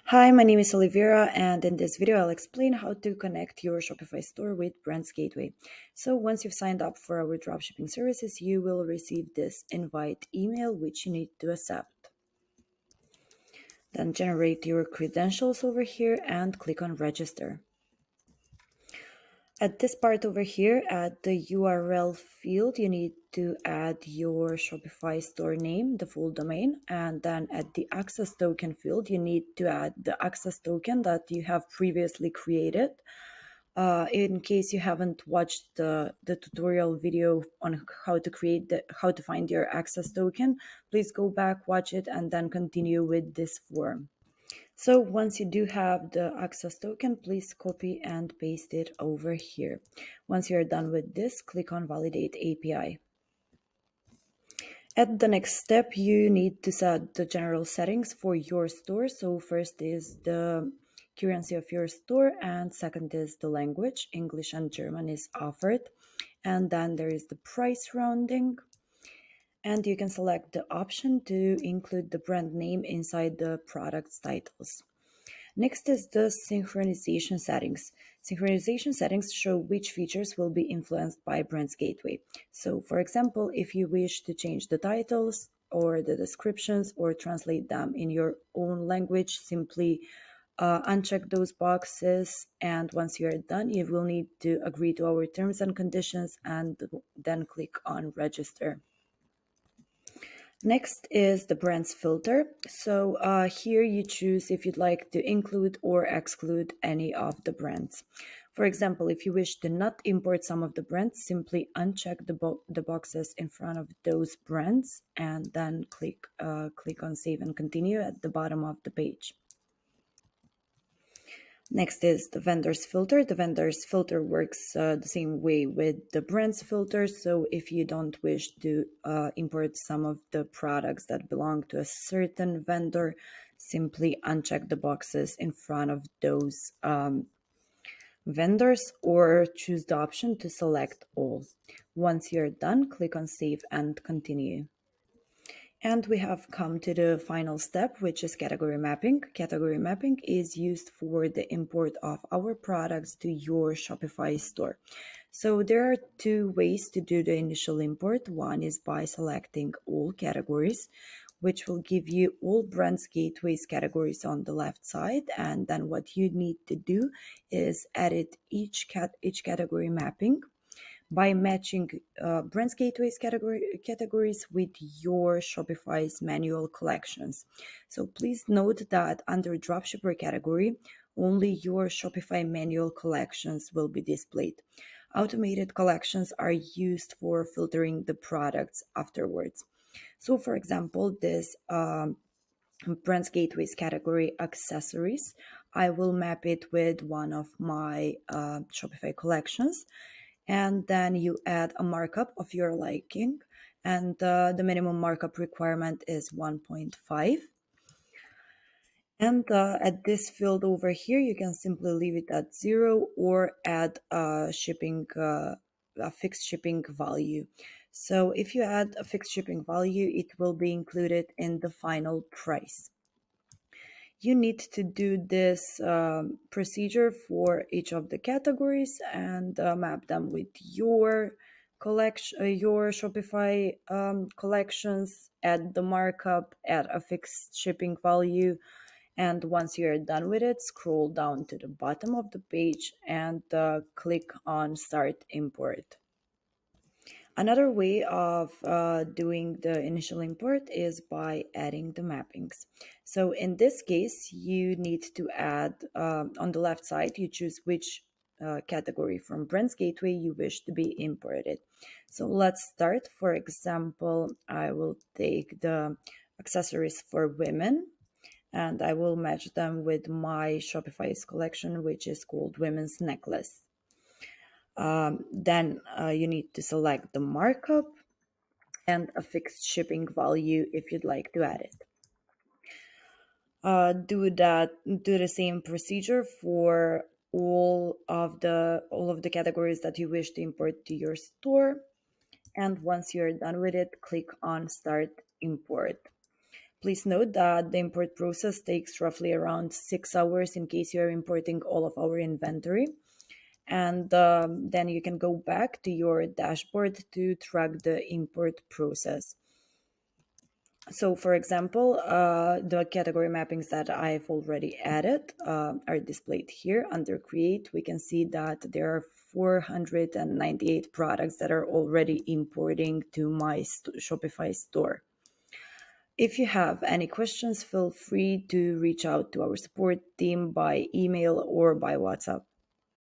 Hi, my name is Olivera, and in this video, I'll explain how to connect your Shopify store with Brands Gateway. So once you've signed up for our dropshipping services, you will receive this invite email, which you need to accept. Then generate your credentials over here and click on register. At this part over here, at the URL field, you need to add your Shopify store name, the full domain, and then at the access token field, you need to add the access token that you have previously created. In case you haven't watched the tutorial video on how to find your access token, please go back, watch it, and then continue with this form. So once you do have the access token, please copy and paste it over here. Once you're done with this, click on Validate API. At the next step, you need to set the general settings for your store. So first is the currency of your store, and second is the language. English and German is offered. And then there is the price rounding. And you can select the option to include the brand name inside the product's titles. Next is the synchronization settings. Synchronization settings show which features will be influenced by Brands Gateway. So for example, if you wish to change the titles or the descriptions or translate them in your own language, simply uncheck those boxes, and once you are done, you will need to agree to our terms and conditions and then click on register. Next is the brands filter. So here you choose if you'd like to include or exclude any of the brands. For example, if you wish to not import some of the brands, simply uncheck the boxes in front of those brands and then click on save and continue at the bottom of the page. Next is the vendors filter. The vendors filter works the same way with the brands filter. So if you don't wish to import some of the products that belong to a certain vendor, simply uncheck the boxes in front of those vendors or choose the option to select all. Once you're done, click on save and continue. And we have come to the final step, which is category mapping. Category mapping is used for the import of our products to your Shopify store. So there are two ways to do the initial import. One is by selecting all categories, which will give you all Brands Gateways categories on the left side. And then what you need to do is edit each category mapping by matching Brands Gateway's categories with your Shopify's manual collections. So please note that under dropshipper category, only your Shopify manual collections will be displayed. Automated collections are used for filtering the products afterwards. So for example, this Brands Gateway's category accessories, I will map it with one of my Shopify collections, and then you add a markup of your liking, and the minimum markup requirement is 1.5. And at this field over here, you can simply leave it at 0 or add a fixed shipping value. So if you add a fixed shipping value, it will be included in the final price. You need to do this procedure for each of the categories and map them with your collection, your Shopify collections, add the markup, add a fixed shipping value. And once you're done with it, scroll down to the bottom of the page and click on Start Import. Another way of doing the initial import is by adding the mappings. So in this case, you need to add, on the left side, you choose which category from Brands Gateway you wish to be imported. So let's start. For example, I will take the accessories for women, and I will match them with my Shopify's collection, which is called Women's Necklace. Then you need to select the markup and a fixed shipping value if you'd like to add it. Do the same procedure for all of the categories that you wish to import to your store. And once you're done with it, click on Start Import. Please note that the import process takes roughly around 6 hours in case you are importing all of our inventory. And then you can go back to your dashboard to track the import process. So for example, the category mappings that I've already added are displayed here. Under create, we can see that there are 498 products that are already importing to my Shopify store. If you have any questions, feel free to reach out to our support team by email or by WhatsApp.